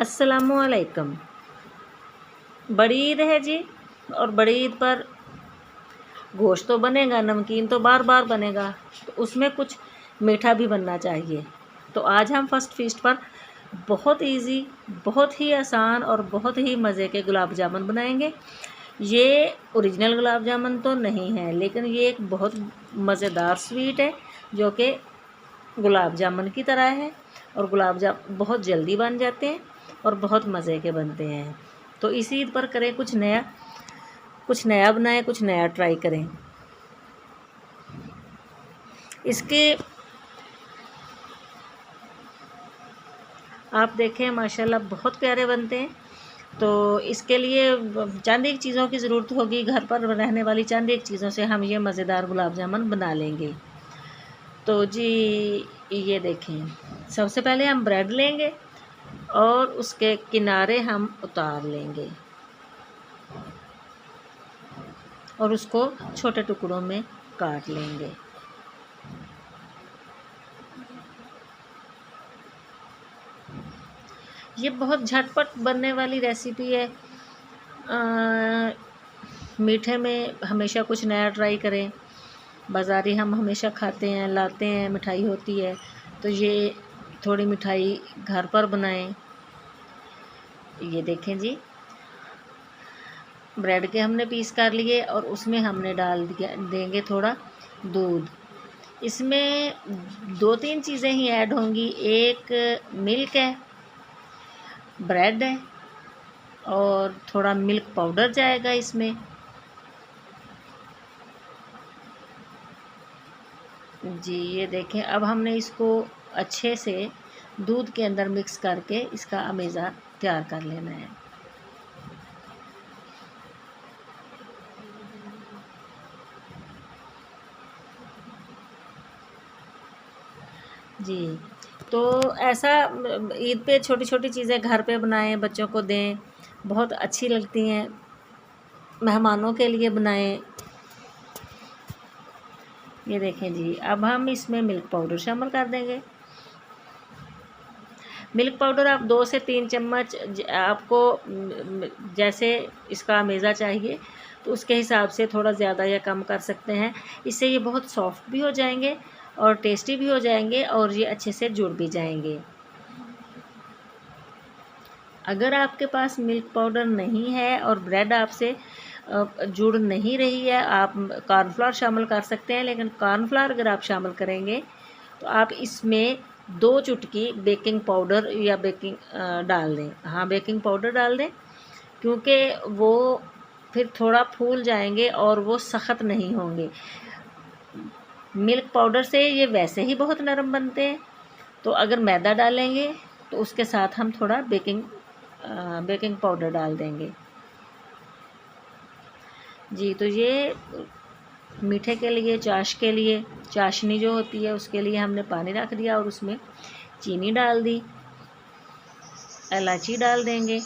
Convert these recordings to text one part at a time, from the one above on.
अस्सलामुअलैकुम। बड़ी ईद है जी, और बड़ी ईद पर गोश्त तो बनेगा, नमकीन तो बार बार बनेगा, तो उसमें कुछ मीठा भी बनना चाहिए। तो आज हम फर्स्ट फीस्ट पर बहुत इजी, बहुत ही आसान और बहुत ही मज़े के गुलाब जामुन बनाएंगे। ये ओरिजिनल गुलाब जामुन तो नहीं है, लेकिन ये एक बहुत मज़ेदार स्वीट है जो कि गुलाब जामुन की तरह है, और गुलाब जामुन बहुत जल्दी बन जाते हैं और बहुत मज़े के बनते हैं। तो इसी ईद पर करें कुछ नया बनाएं, कुछ नया ट्राई करें। इसके आप देखें माशाल्लाह बहुत प्यारे बनते हैं। तो इसके लिए चांदी की चीज़ों की ज़रूरत होगी, घर पर रहने वाली चांदी की चीज़ों से हम ये मज़ेदार गुलाब जामुन बना लेंगे। तो जी ये देखें, सबसे पहले हम ब्रेड लेंगे और उसके किनारे हम उतार लेंगे और उसको छोटे टुकड़ों में काट लेंगे। ये बहुत झटपट बनने वाली रेसिपी है। मीठे में हमेशा कुछ नया ट्राई करें। बाज़ारी हम हमेशा खाते हैं, लाते हैं, मिठाई होती है, तो ये थोड़ी मिठाई घर पर बनाएं। ये देखें जी, ब्रेड के हमने पीस कर लिए और उसमें हमने डाल दिया देंगे थोड़ा दूध। इसमें 2-3 चीज़ें ही ऐड होंगी। एक मिल्क है, ब्रेड है और थोड़ा मिल्क पाउडर जाएगा इसमें। जी ये देखें, अब हमने इसको अच्छे से दूध के अंदर मिक्स करके इसका अमेज़ा तैयार कर लेना है। जी तो ऐसा ईद पे छोटी छोटी चीज़ें घर पे बनाएं, बच्चों को दें, बहुत अच्छी लगती हैं। मेहमानों के लिए बनाएं। ये देखें जी, अब हम इसमें मिल्क पाउडर शामिल कर देंगे। मिल्क पाउडर आप 2 से 3 चम्मच, आपको जैसे इसका अमेज़ा चाहिए तो उसके हिसाब से थोड़ा ज़्यादा या कम कर सकते हैं। इससे ये बहुत सॉफ्ट भी हो जाएंगे और टेस्टी भी हो जाएंगे और ये अच्छे से जुड़ भी जाएंगे। अगर आपके पास मिल्क पाउडर नहीं है और ब्रेड आपसे जुड़ नहीं रही है, आप कॉर्नफ्लावर शामिल कर सकते हैं। लेकिन कॉर्नफ्लावर अगर आप शामिल करेंगे तो आप इसमें 2 चुटकी बेकिंग पाउडर या बेकिंग डाल दें। हाँ, बेकिंग पाउडर डाल दें, क्योंकि वो फिर थोड़ा फूल जाएंगे और वो सख्त नहीं होंगे। मिल्क पाउडर से ये वैसे ही बहुत नरम बनते हैं, तो अगर मैदा डालेंगे तो उसके साथ हम थोड़ा बेकिंग पाउडर डाल देंगे। जी तो ये मीठे के लिए, के लिए चाशनी जो होती है उसके लिए हमने पानी रख दिया और उसमें चीनी डाल दी, इलायची डाल देंगे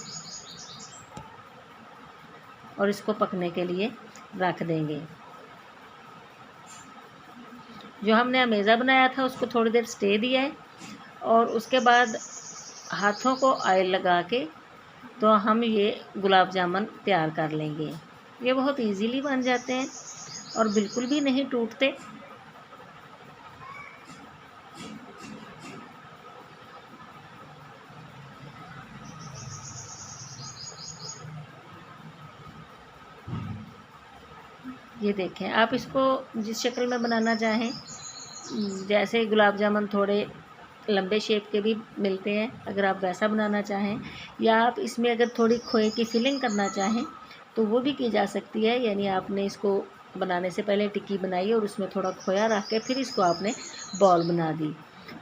और इसको पकने के लिए रख देंगे। जो हमने अमेज़ा बनाया था उसको थोड़ी देर स्टे दिया है और उसके बाद हाथों को ऑयल लगा के तो हम ये गुलाब जामुन तैयार कर लेंगे। ये बहुत इजीली बन जाते हैं और बिल्कुल भी नहीं टूटते। ये देखें, आप इसको जिस शक्ल में बनाना चाहें, जैसे गुलाब जामुन थोड़े लंबे शेप के भी मिलते हैं, अगर आप वैसा बनाना चाहें, या आप इसमें अगर थोड़ी खोए की फिलिंग करना चाहें तो वो भी की जा सकती है। यानी आपने इसको बनाने से पहले टिक्की बनाई और उसमें थोड़ा खोया रख के फिर इसको आपने बॉल बना दी,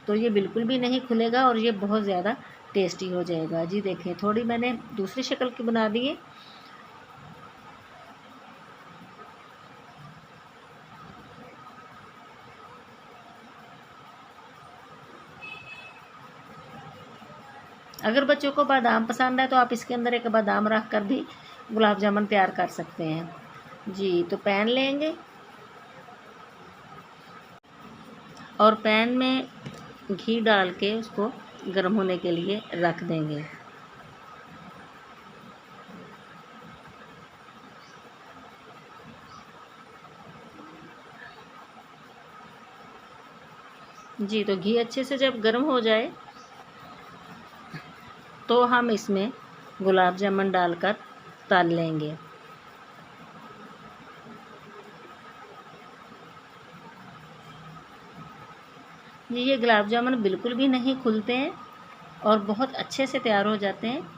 तो ये बिल्कुल भी नहीं खुलेगा और ये बहुत ज़्यादा टेस्टी हो जाएगा। जी देखें, थोड़ी मैंने दूसरी शक्ल की बना दी है। अगर बच्चों को बादाम पसंद है तो आप इसके अंदर एक बादाम रख कर भी गुलाब जामुन तैयार कर सकते हैं। जी तो पैन लेंगे और पैन में घी डाल के उसको गर्म होने के लिए रख देंगे। जी, तो घी अच्छे से जब गर्म हो जाए तो हम इसमें गुलाब जामुन डालकर तल लेंगे। ये गुलाब जामुन बिल्कुल भी नहीं खुलते हैं और बहुत अच्छे से तैयार हो जाते हैं।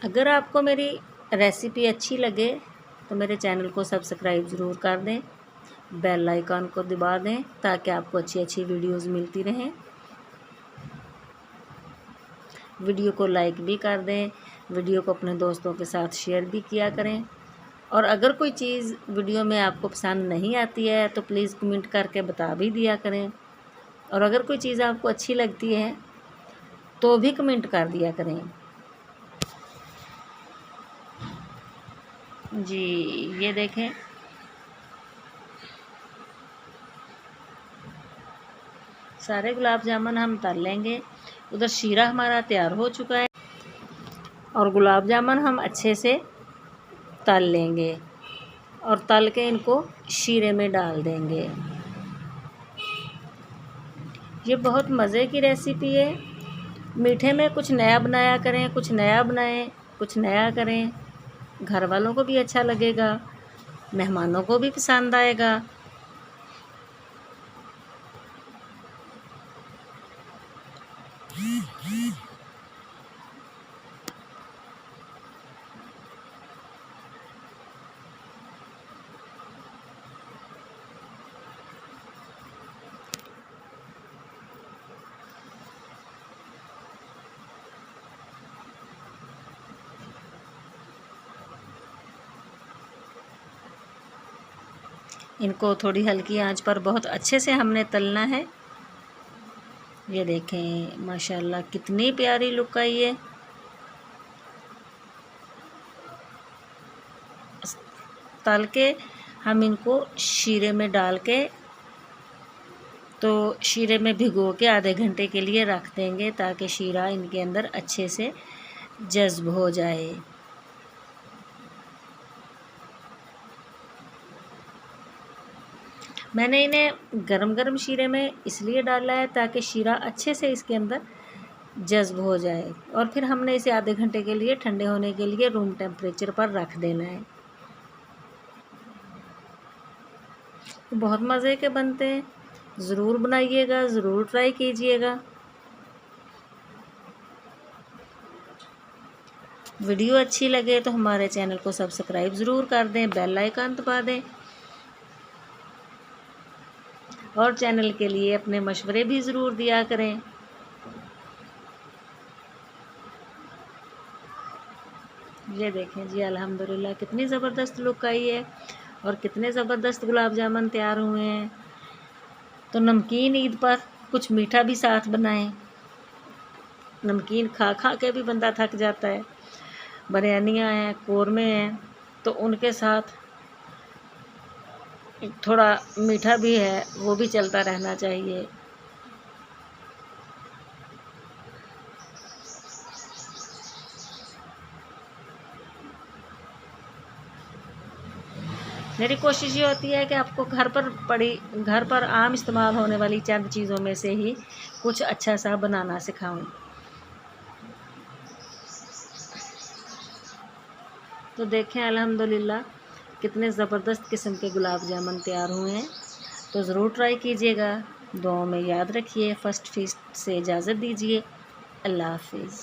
अगर आपको मेरी रेसिपी अच्छी लगे तो मेरे चैनल को सब्सक्राइब ज़रूर कर दें, बेल आइकन को दबा दें ताकि आपको अच्छी अच्छी वीडियोस मिलती रहें। वीडियो को लाइक भी कर दें, वीडियो को अपने दोस्तों के साथ शेयर भी किया करें। और अगर कोई चीज़ वीडियो में आपको पसंद नहीं आती है तो प्लीज़ कमेंट करके बता भी दिया करें। और अगर कोई चीज़ आपको अच्छी लगती है तो भी कमेंट कर दिया करें। जी, ये देखें, सारे गुलाब जामुन हम तल लेंगे। उधर शीरा हमारा तैयार हो चुका है और गुलाब जामुन हम अच्छे से तल लेंगे और तल के इनको शीरे में डाल देंगे। ये बहुत मज़े की रेसिपी है। मीठे में कुछ नया बनाया करें, कुछ नया बनाएं, कुछ नया करें। घर वालों को भी अच्छा लगेगा, मेहमानों को भी पसंद आएगा। इनको थोड़ी हल्की आंच पर बहुत अच्छे से हमने तलना है। ये देखें, माशाल्लाह कितनी प्यारी लुक आई है। तल के हम इनको शीरे में डाल के तो शीरे में भिगो के आधे घंटे के लिए रख देंगे ताकि शीरा इनके अंदर अच्छे से जज़्ब हो जाए। मैंने इन्हें गरम गरम शीरे में इसलिए डाला है ताकि शीरा अच्छे से इसके अंदर जज़्ब हो जाए। और फिर हमने इसे आधे घंटे के लिए ठंडे होने के लिए रूम टेम्परेचर पर रख देना है। बहुत मज़े के बनते हैं, ज़रूर बनाइएगा, ज़रूर ट्राई कीजिएगा। वीडियो अच्छी लगे तो हमारे चैनल को सब्सक्राइब ज़रूर कर दें, बेल आइकन दबा दें और चैनल के लिए अपने मशवरे भी ज़रूर दिया करें। ये देखें जी, अल्हम्दुलिल्लाह कितनी ज़बरदस्त लुक आई है और कितने ज़बरदस्त गुलाब जामुन तैयार हुए हैं। तो नमकीन ईद पर कुछ मीठा भी साथ बनाएं। नमकीन खा खा के भी बंदा थक जाता है। बिरयानियाँ हैं, कौरमे हैं, तो उनके साथ थोड़ा मीठा भी है, वो भी चलता रहना चाहिए। मेरी कोशिश ये होती है कि आपको घर पर आम इस्तेमाल होने वाली चंद चीज़ों में से ही कुछ अच्छा सा बनाना सिखाऊं। तो देखें, अल्हम्दुलिल्लाह कितने ज़बरदस्त किस्म के गुलाब जामुन तैयार हुए हैं। तो ज़रूर ट्राई कीजिएगा। दुआओं में याद रखिए। फर्स्ट फीस्ट से इजाज़त दीजिए। अल्लाह हाफिज़।